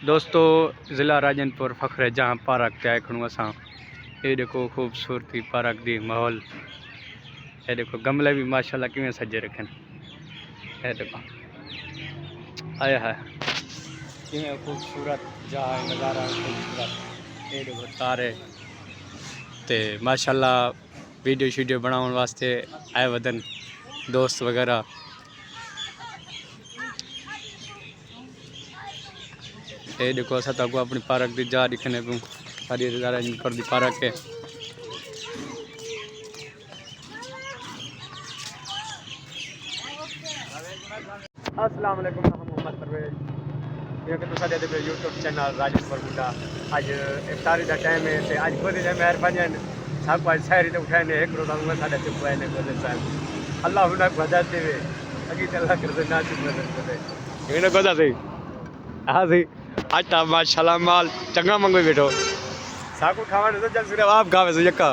दोस्तों ज़िला राजनपुर फ़ख्र जहाँ पार्क ते खड़ू असां। ये देखो खूबसूरती पार्क दी माहौल। ये देखो गमले भी माशाल्लाह किवें सजे रखन। ये देखो आया है किवें खूबसूरत जहाँ नज़ारा खूबसूरत। ये देखो तारे ते माशाल्लाह वीडियो शीडियो बनाने वास्ते आए वदन दोस्त वगैरह। ये देखो असा तक अपनी पार्क दी जा दिखने को सारी राजनपुर दी पार्क है। अस्सलाम वालेकुम, मैं मोहम्मद परवेज। ये कि तुसा दे दे यूट्यूब चैनल राजनपुर बुढ़ा। आज इफ्तारी दा टाइम है ते आज गोदे दे मेहरबानी सब आज शहरी ते उठाने एक रोज़ा में साडे चुप है ने गोदे साहब अल्लाह उना वजह देवे अगी अल्लाह कर दे ना चुप दे ये गोदा सही। हां सही आज ता माशाल्लाह माल चंगा मंगो बैठो साकू खावन तो जल सिर्फ आप गावे से यक्का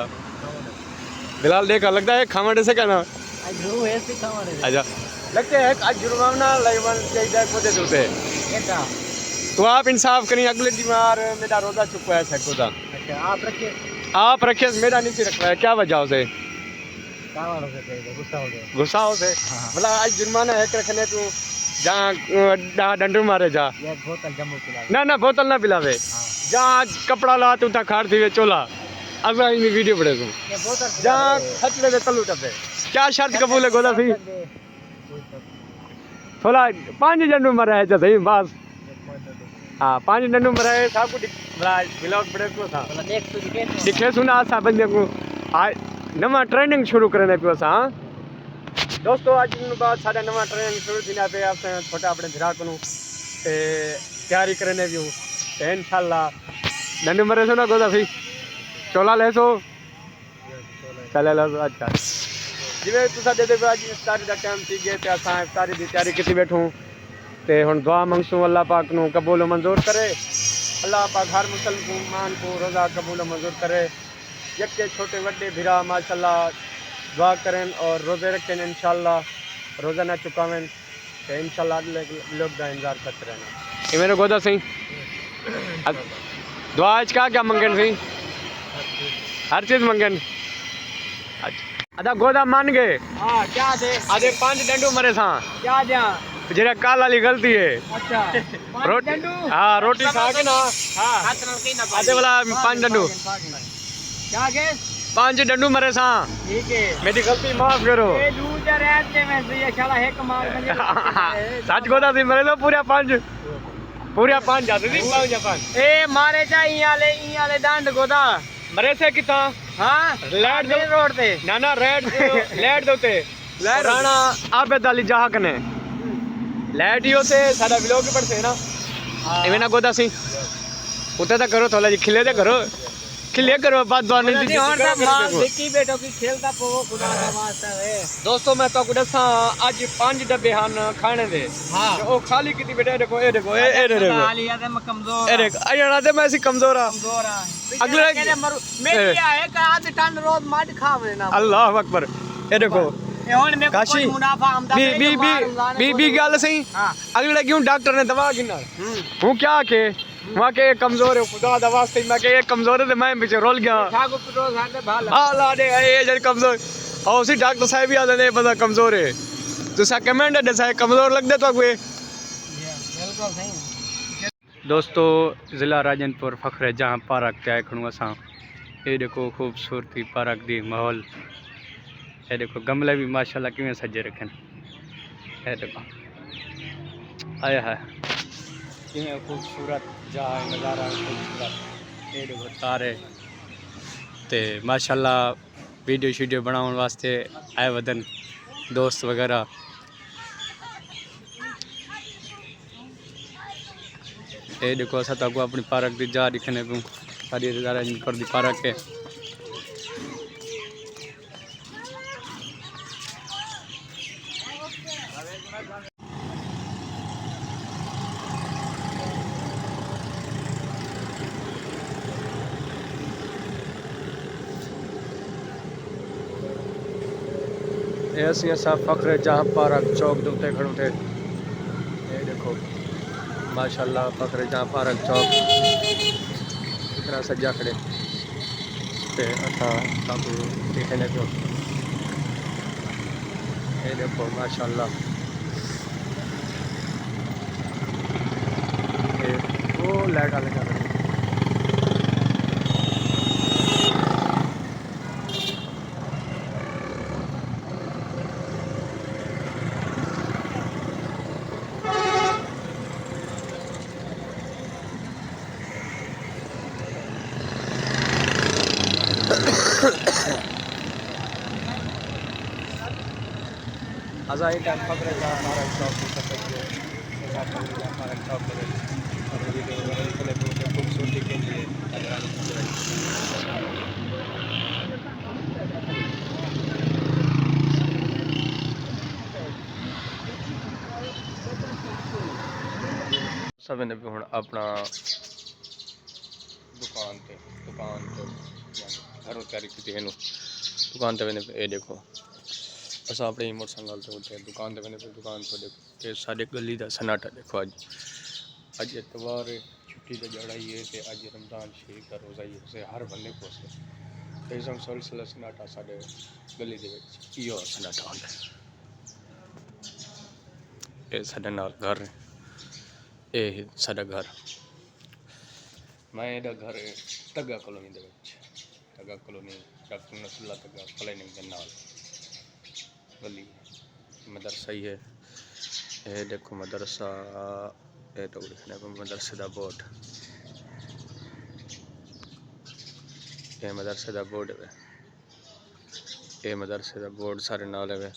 बिलाल देखा लगता है खावन से कहना आज जरूर है से खावन अच्छा लगते है आज जुर्माना लाइवन चाहिए को दे देते क्या तो आप इंसाफ करिए अगले बीमार मेरा रोजा चुका है सको दा। अच्छा आप रखिए मेरा नीचे रख रहा है क्या वजह से कावालो से गुस्सा हो गया गुस्सा हो से मतलब आज जुर्माना है रखने तू जहाँ डंडू मारे जा ये बोतल जम्मू पिला ना बोतल ना पिलावे जहाँ कपड़ा ला तू ता खाड़ थी वे चोला अगर इन वीडियो बड़े तू ये बोतल जहाँ खतले दे तलू टपे क्या शर्त कबूल है गोदा सी थोड़ा 5 डंडू मरा है सही बस। हाँ 5 डंडू मरा है सब कुछ ब्लॉग बड़े को था दिखे सुना सा बंदे को आज नवा ट्रेनिंग शुरू करने पे सा दोस्तों आज दिन बाद साडा नवा ट्रेनिंग शुरू थीना पे आप छोटा अपने भिरा को ते तैयारी करने भी ते इंशाल्लाह डंडू मरे सो ना गोदा सी चोला ले सो चले लो अच्छा जिवें तुसा दे दे आज इफ्तारी दा टाइम थी गए ते असां इफ्तारी दी तैयारी की बैठूं ते हुण दुआ मंगसूं अल्लाह पाक नू कबूल मंजूर करे। अल्लाह पाक हर मुसलमान को रोज़ा कबूल मंजूर करे। यके छोटे वड्डे भिरा माशाल्लाह दुआ करें और रोज़े रखें इंशाल्लाह रोज़ा ना चुकावें ते इंशाल्लाह लोग दा इंतजार करते रहना। ये मेरे गोदा सही दुआ आज क्या मंगन सी हर चीज़ मंगन अच्छा अदा गोदा मान गए। हां क्या दे आधे 5 डंडू मरे सा क्या दे जेरा काल वाली गलती है अच्छा रोटी हां रोटी खा के ना हां हाथ न कहीं ना आधे वाला 5 डंडू क्या के 5 डंडू मरे सा ठीक है मेरी गलती माफ करो ये लूजर रहते में से ये शाला एक मार बने सच गोदा सी मरे तो पूरा 5 जाते थी 5 ए मारे जा ई आले डांड गोदा मरे से कितना हां लेट मेन रोड पे ना रेड लेट दोते राणा आबेद अली जहां कने लेट ही होते साडा व्लॉग पर से ना एवे ना गोदा सी उते तो करो थोड़ा जी खिले करो बात बात नहीं दी और दा मां देखी बेटो की खेलता पो खुदा का वास्ता है दोस्तों मैं तो दसा आज 5 डब्बे हन खाने दे हां ओ खाली कितनी बेटा देखो ए देखो खाली है मैं कमजोर ए देख अयना दे मैं सी कमजोर अगले के मरु मेरी है का आध टन रोज मार खावे ना अल्लाह अकबर ए देखो ए हुन में कोई मुनाफा आमदा बी गल सही अगले क्यों डॉक्टर ने दवा गिना हूं क्या के वहां के कमजोर है खुदा दा वास्ते मैं के कमजोर है मैं पीछे रोल गया ठाकुर पिरो साडे भाल हां ला दे ए जड़ कमजोर और सी डॉक्टर साहब भी आदे बंदा कमजोर है तुसा कमेंट दे साहब कमजोर लग दे तो कोई बिल्कुल सही। दोस्तों ज़िला राजनपुर फ़ख्र जहाँ पार्क ते खड़ू असां। ये देखो खूबसूरती पार्क दी माहौल। ये देखो गमले भी माशाल्लाह किवें सजे रखन। ये देखो आया है किवें खूबसूरत जहाँ नज़ारा खूबसूरत। ये देखो तारे ते माशाल्लाह वीडियो शीडियो बनाने वास्ते आए वदन दोस्त वगैरह। ये देखो असा तक अपनी पार्क दी जा दिखने को सारी राजनपुर दी पार्क है। ऐसी ऐसा फ़ख्र जहाँ पार्क चौक दुते खड़ू थे। ये देखो माशाल्लाह फखरे जहाँ पार्क चौक इतना सज्जा खड़े ते असा काफी देखने को ये देखो माशाल्लाह ये वो लाइट लगा रहे आजा ये टाइम पकड़े का हमारा शॉप कर सकते हो हमारा शॉप करें और वीडियो वगैरह निकले तो उसे खूबसूरती के लिए सब ने भी हुण अपना दुकान पे घरों तैयारी की दुकान पे ये देखो अस अपने मोटरसाइकिल तो होते दुकान पे दुकान तो देखो ये सारे गली का सन्नाटा देखो अज एतवार छुट्टी का जड़ा ही है अज रमजान शरीफ का रोज़ा ही है हर बंदे को सिलसिला सन्नाटा साढ़े गली के यो सन्नाटा होंगे ये साढ़े नाल घर ये साढ़ा घर मैं घर Tagga colony Tagga colony doctor Nasrullah Tagga clinic के नाल गली मदरसा ही है ये देखो मदरसा ये तो लिखने को मदरसे का बोर्ड ये मदरसे का बोर्ड है ये मदरसे का बोर्ड सारे नाल है